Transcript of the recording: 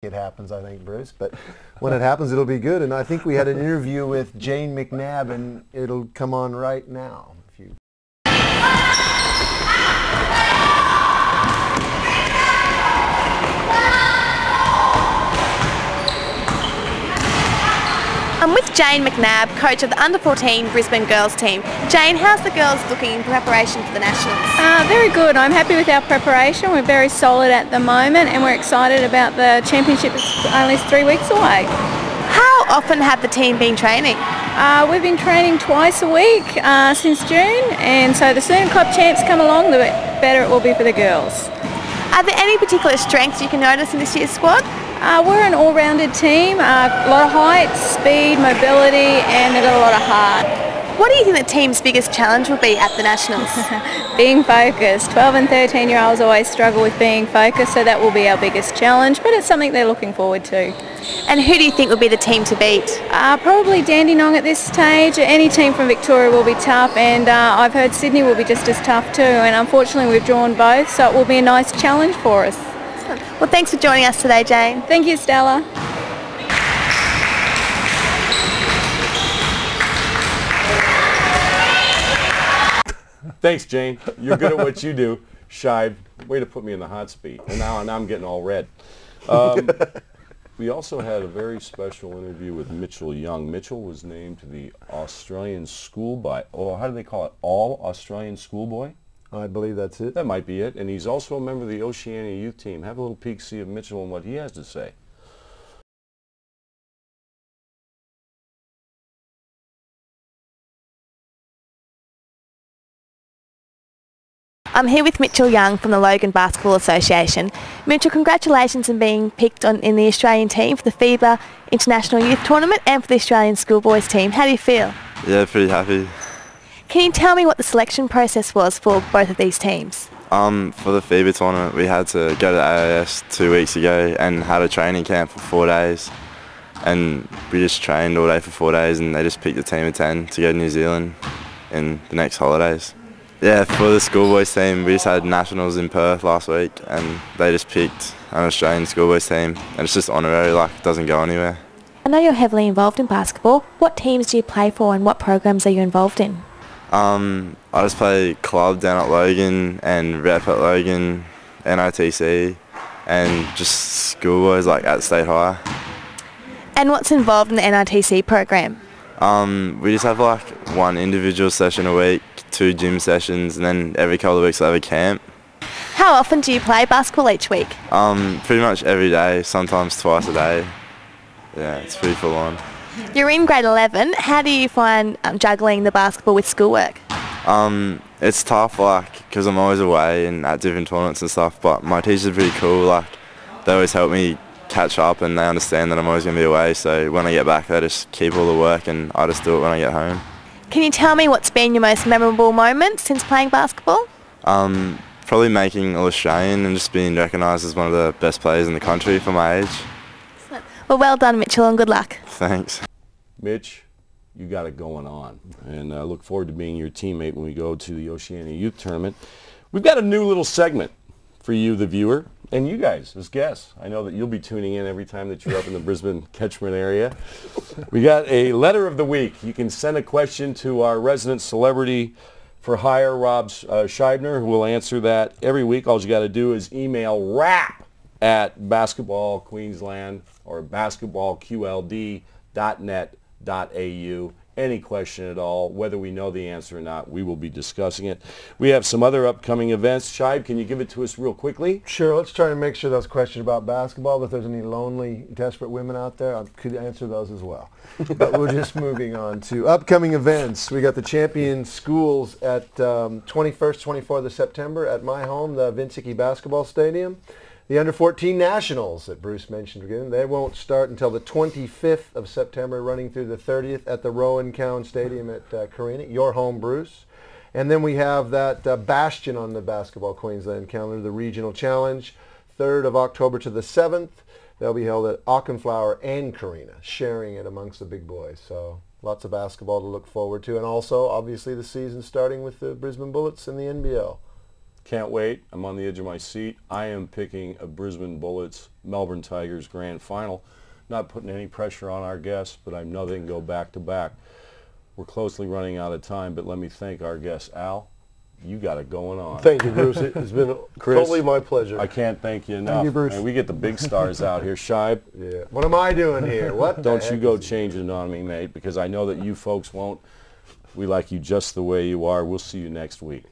it happens, I think, Bruce. But when it happens, it'll be good. And I think we had an interview with Jane McNab, and it'll come on right now. If you I'm with Jane McNab, coach of the Under-14 Brisbane girls team. Jane, how's the girls looking in preparation for the Nationals? Very good. I'm happy with our preparation. We're very solid at the moment and we're excited about the championship. It's only 3 weeks away. How often have the team been training? We've been training twice a week since June, and so the sooner club champs come along, the better it will be for the girls. Are there any particular strengths you can notice in this year's squad? We're an all-rounded team, a lot of height, speed, mobility, and they've got a lot of heart. What do you think the team's biggest challenge will be at the Nationals? Being focused. 12 and 13-year-olds always struggle with being focused, so that will be our biggest challenge, but it's something they're looking forward to. And who do you think will be the team to beat? Probably Dandenong at this stage. Any team from Victoria will be tough, and I've heard Sydney will be just as tough too, and unfortunately we've drawn both, so it will be a nice challenge for us. Well, thanks for joining us today, Jane. Thank you, Stella. Thanks, Jane. You're good at what you do. Shive, way to put me in the hot seat. And now I'm getting all red. We also had a very special interview with Mitchell Young. Mitchell was named to the Australian how do they call it? All Australian Schoolboy? I believe that's it. That might be it. And he's also a member of the Oceania youth team. Have a little peek, see of Mitchell and what he has to say. I'm here with Mitchell Young from the Logan Basketball Association. Mitchell, congratulations on being picked in the Australian team for the FIBA International Youth Tournament and for the Australian Schoolboys team. How do you feel? Yeah, pretty happy. Can you tell me what the selection process was for both of these teams? For the FIBA tournament, we had to go to the AIS 2 weeks ago and had a training camp for 4 days. And we just trained all day for 4 days, and they just picked a team of 10 to go to New Zealand in the next holidays. Yeah, for the schoolboys team, we just had nationals in Perth last week, and they just picked an Australian schoolboys team, and it's just honorary, like it doesn't go anywhere. I know you're heavily involved in basketball. What teams do you play for and what programs are you involved in? I just play club down at Logan and rep at Logan, NITC, and just schoolboys like at State High. And what's involved in the NITC program? We just have like one individual session a week, 2 gym sessions, and then every couple of weeks we have a camp. How often do you play basketball each week? Pretty much every day, sometimes twice a day. Yeah, it's pretty full on. You're in grade 11. How do you find juggling the basketball with schoolwork? It's tough, like, because I'm always away and at different tournaments and stuff, but my teachers are pretty cool. Like, they always help me catch up and they understand that I'm always going to be away, so when I get back they just keep all the work and I just do it when I get home. Can you tell me what's been your most memorable moment since playing basketball? Probably making All-Australian and just being recognised as one of the best players in the country for my age. Well done, Mitchell, and good luck. Thanks. Mitch, you got it going on. And I look forward to being your teammate when we go to the Oceania Youth Tournament. We've got a new little segment for you, the viewer, and you guys as guests. I know that you'll be tuning in every time that you're up in the Brisbane catchment area. We got a letter of the week. You can send a question to our resident celebrity for hire, Rob Scheibner, who will answer that every week. All you got to do is email rap@Basketball Queensland or basketballqld.net.au. Any question at all, whether we know the answer or not, we will be discussing it. We have some other upcoming events. Shibe, can you give it to us real quickly? Sure. Let's try and make sure those questions about basketball, if there's any lonely, desperate women out there, I could answer those as well. But we're just moving on to upcoming events. We got the Champion Schools at 21st, 24th of September at my home, the Vince Hickey Basketball Stadium. The Under-14 Nationals that Bruce mentioned again, they won't start until the 25th of September, running through the 30th at the Rowan Cowan Stadium at Carina, your home, Bruce. And then we have that bastion on the Basketball Queensland calendar, the Regional Challenge, 3rd of October to the 7th. They'll be held at Auchenflower and Carina, sharing it amongst the big boys. So lots of basketball to look forward to. And also, obviously, the season starting with the Brisbane Bullets in the NBL. Can't wait. I'm on the edge of my seat. I am picking a Brisbane Bullets Melbourne Tigers grand final. Not putting any pressure on our guests, but I know they can go back to back. We're closely running out of time, but let me thank our guest, Al. You got it going on. Thank you, Bruce. It's been Chris, totally my pleasure. I can't thank you enough. Thank you, Bruce. And we get the big stars out here. Shibe, Yeah. What am I doing here? What? don't you go changing on me, mate, because I know that you folks won't. We like you just the way you are. We'll see you next week.